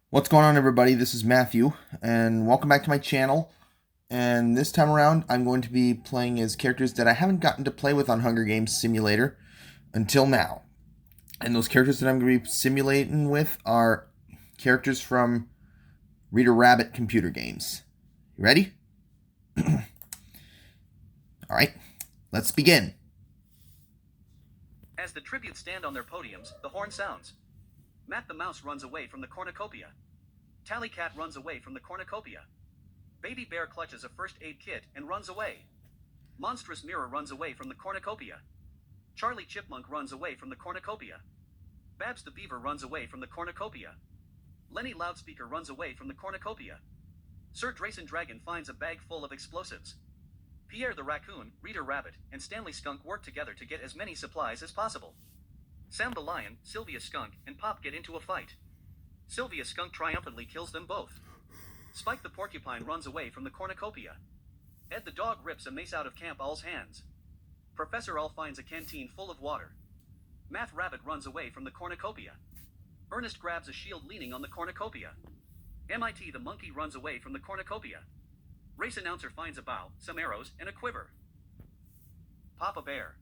What's going on, everybody? This is Matthew, and welcome back to my channel. And this time around, I'm going to be playing as characters that I haven't gotten to play with on Hunger Games Simulator until now. And those characters that I'm going to be simulating with are characters from Reader Rabbit computer games. You ready? All right, let's begin. As the tributes stand on their podiums, the horn sounds. Matt the Mouse runs away from the cornucopia. Tally Cat runs away from the cornucopia. Baby Bear clutches a first aid kit and runs away. Monstrous Mirror runs away from the cornucopia. Charlie Chipmunk runs away from the cornucopia. Babs the Beaver runs away from the cornucopia. Lenny Loudspeaker runs away from the cornucopia. Sir Drayson Dragon finds a bag full of explosives. Pierre the Raccoon, Reader Rabbit, and Stanley Skunk work together to get as many supplies as possible. Sam the Lion, Sylvia Skunk, and Pop get into a fight. Sylvia Skunk triumphantly kills them both. Spike the Porcupine runs away from the cornucopia. Ed the Dog rips a mace out of Camp Owl's hands. Professor Owl finds a canteen full of water. Math Rabbit runs away from the cornucopia. Ernest grabs a shield leaning on the cornucopia. MIT the Monkey runs away from the cornucopia. Race Announcer finds a bow, some arrows, and a quiver. Papa Bear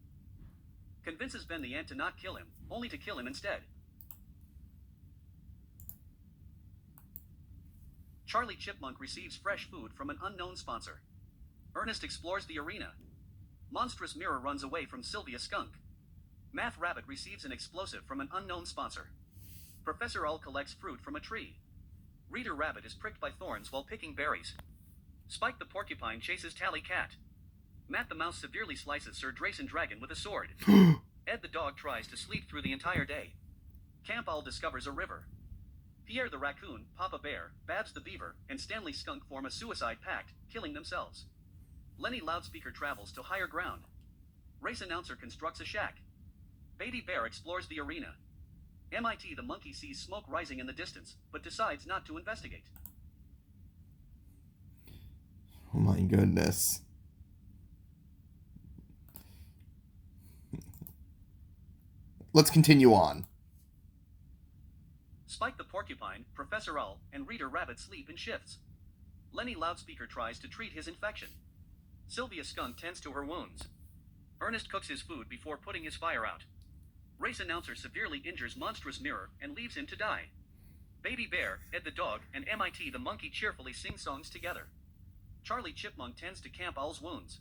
convinces Ben the Ant to not kill him, only to kill him instead. Charlie Chipmunk receives fresh food from an unknown sponsor. Ernest explores the arena. Monstrous Mirror runs away from Sylvia Skunk. Math Rabbit receives an explosive from an unknown sponsor. Professor Owl collects fruit from a tree. Reader Rabbit is pricked by thorns while picking berries. Spike the Porcupine chases Tally Cat. Matt the Mouse severely slices Sir Drayson Dragon with a sword. Ed the Dog tries to sleep through the entire day. Camp Owl discovers a river. Pierre the Raccoon, Papa Bear, Babs the Beaver, and Stanley Skunk form a suicide pact, killing themselves. Lenny Loudspeaker travels to higher ground. Race Announcer constructs a shack. Baby Bear explores the arena. MIT the Monkey sees smoke rising in the distance, but decides not to investigate. Oh my goodness. Let's continue on. Spike the Porcupine, Professor Owl, and Reader Rabbit sleep in shifts. Lenny Loudspeaker tries to treat his infection. Sylvia Skunk tends to her wounds. Ernest cooks his food before putting his fire out. Race Announcer severely injures Monstrous Mirror and leaves him to die. Baby Bear, Ed the Dog, and MIT the Monkey cheerfully sing songs together. Charlie Chipmunk tends to Camp Owl's wounds.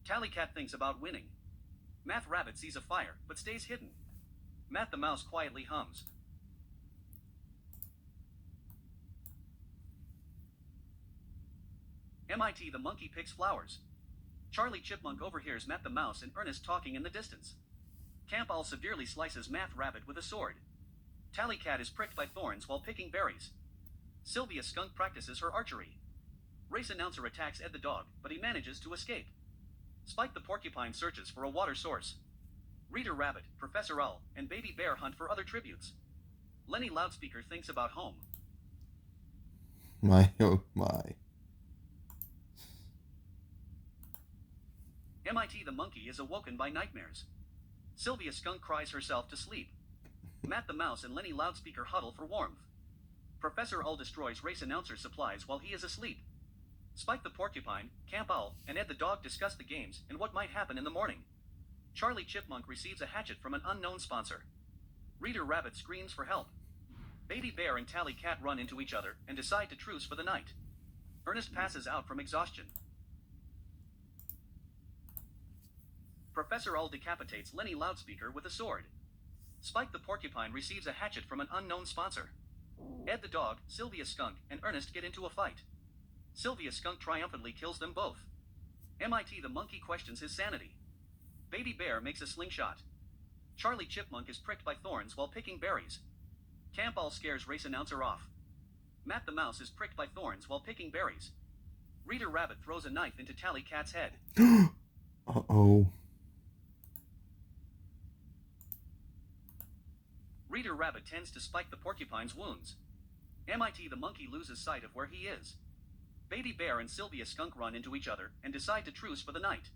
Tally Cat thinks about winning. Math Rabbit sees a fire, but stays hidden. Matt the Mouse quietly hums. MIT the Monkey picks flowers. Charlie Chipmunk overhears Matt the Mouse and Ernest talking in the distance. Camp Owl severely slices Math Rabbit with a sword. Tally Cat is pricked by thorns while picking berries. Sylvia Skunk practices her archery. Race Announcer attacks Ed the Dog, but he manages to escape. Spike the Porcupine searches for a water source. Reader Rabbit, Professor Owl, and Baby Bear hunt for other tributes. Lenny Loudspeaker thinks about home. My, oh my. MIT the Monkey is awoken by nightmares. Sylvia Skunk cries herself to sleep. Matt the Mouse and Lenny Loudspeaker huddle for warmth. Professor Owl destroys Race Announcer supplies while he is asleep. Spike the Porcupine, Camp Owl, and Ed the Dog discuss the games and what might happen in the morning. Charlie Chipmunk receives a hatchet from an unknown sponsor. Reader Rabbit screams for help. Baby Bear and Tally Cat run into each other and decide to truce for the night. Ernest passes out from exhaustion. Professor Owl decapitates Lenny Loudspeaker with a sword. Spike the Porcupine receives a hatchet from an unknown sponsor. Ed the Dog, Sylvia Skunk, and Ernest get into a fight. Sylvia Skunk triumphantly kills them both. MIT the Monkey questions his sanity. Baby Bear makes a slingshot. Charlie Chipmunk is pricked by thorns while picking berries. Camp Owl scares Race Announcer off. Matt the Mouse is pricked by thorns while picking berries. Reader Rabbit throws a knife into Tally Cat's head. Uh-oh. Reader Rabbit tends to Spike the Porcupine's wounds. MIT the Monkey loses sight of where he is. Baby Bear and Sylvia Skunk run into each other and decide to truce for the night.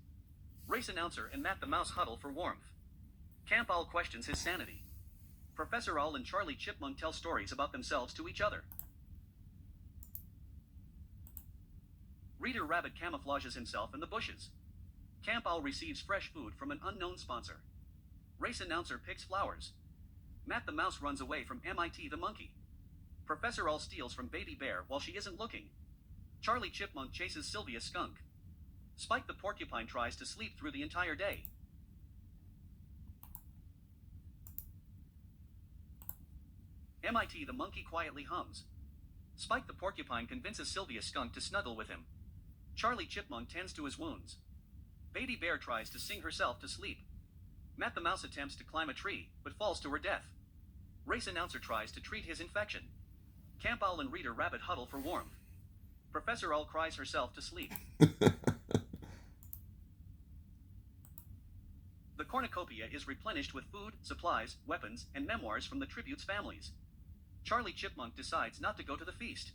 Race Announcer and Matt the Mouse huddle for warmth. Camp Owl questions his sanity. Professor Owl and Charlie Chipmunk tell stories about themselves to each other. Reader Rabbit camouflages himself in the bushes. Camp Owl receives fresh food from an unknown sponsor. Race announcer picks flowers. Matt the Mouse runs away from MIT the Monkey. Professor Owl steals from Baby Bear while she isn't looking. Charlie Chipmunk chases Sylvia Skunk. Spike the Porcupine tries to sleep through the entire day. MIT the Monkey quietly hums. Spike the Porcupine convinces Sylvia Skunk to snuggle with him. Charlie Chipmunk tends to his wounds. Baby Bear tries to sing herself to sleep. Matt the Mouse attempts to climb a tree, but falls to her death. Race announcer tries to treat his infection. Camp Owl and Reader Rabbit huddle for warmth. Professor Owl cries herself to sleep. The cornucopia is replenished with food, supplies, weapons, and memoirs from the tribute's families. Charlie Chipmunk decides not to go to the feast.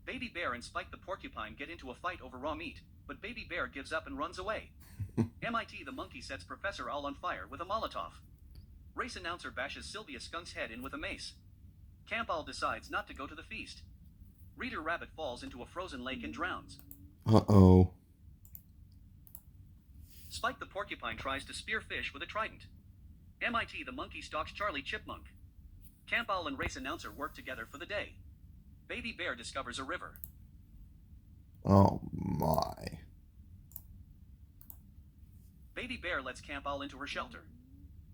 Baby Bear and Spike the Porcupine get into a fight over raw meat, but Baby Bear gives up and runs away. MIT the Monkey sets Professor Owl on fire with a Molotov. Race announcer bashes Sylvia Skunk's head in with a mace. Camp Owl decides not to go to the feast. Reader Rabbit falls into a frozen lake and drowns. Uh-oh. Spike the Porcupine tries to spear fish with a trident. MIT the Monkey stalks Charlie Chipmunk. Camp Owl and Race announcer work together for the day. Baby Bear discovers a river. Oh my. Baby Bear lets Camp Owl into her shelter.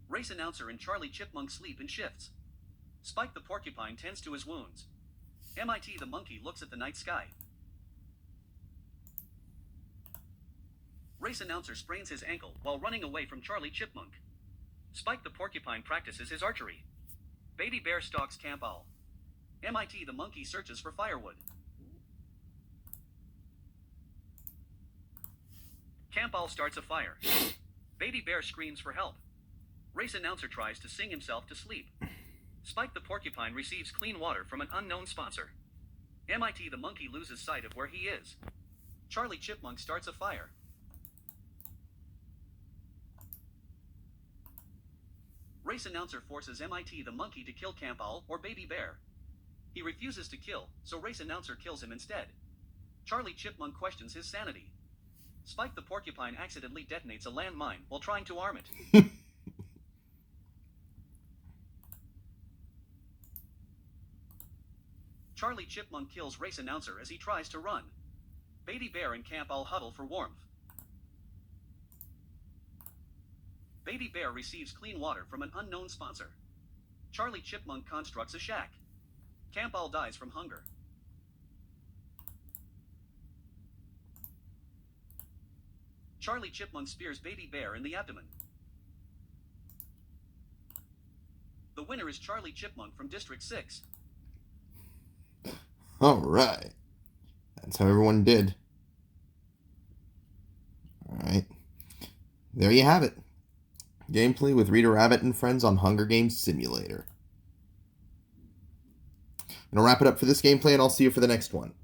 Race announcer and Charlie Chipmunk sleep in shifts. Spike the Porcupine tends to his wounds. MIT the Monkey looks at the night sky. Race announcer sprains his ankle while running away from Charlie Chipmunk. Spike the Porcupine practices his archery. Baby Bear stalks Camp Owl. MIT the Monkey searches for firewood. Camp Owl starts a fire. Baby Bear screams for help. Race announcer tries to sing himself to sleep. Spike the Porcupine receives clean water from an unknown sponsor. MIT the Monkey loses sight of where he is. Charlie Chipmunk starts a fire. Race announcer forces MIT the Monkey to kill Camp Owl or Baby Bear. He refuses to kill, so race announcer kills him instead. Charlie Chipmunk questions his sanity. Spike the Porcupine accidentally detonates a landmine while trying to arm it. Charlie Chipmunk kills race announcer as he tries to run. Baby Bear and Camp Owl huddle for warmth. Baby Bear receives clean water from an unknown sponsor. Charlie Chipmunk constructs a shack. Camp Owl dies from hunger. Charlie Chipmunk spears Baby Bear in the abdomen. The winner is Charlie Chipmunk from District 6. Alright. That's how everyone did. Alright. There you have it. Gameplay with Reader Rabbit and friends on Hunger Games Simulator. I'm going to wrap it up for this gameplay, and I'll see you for the next one.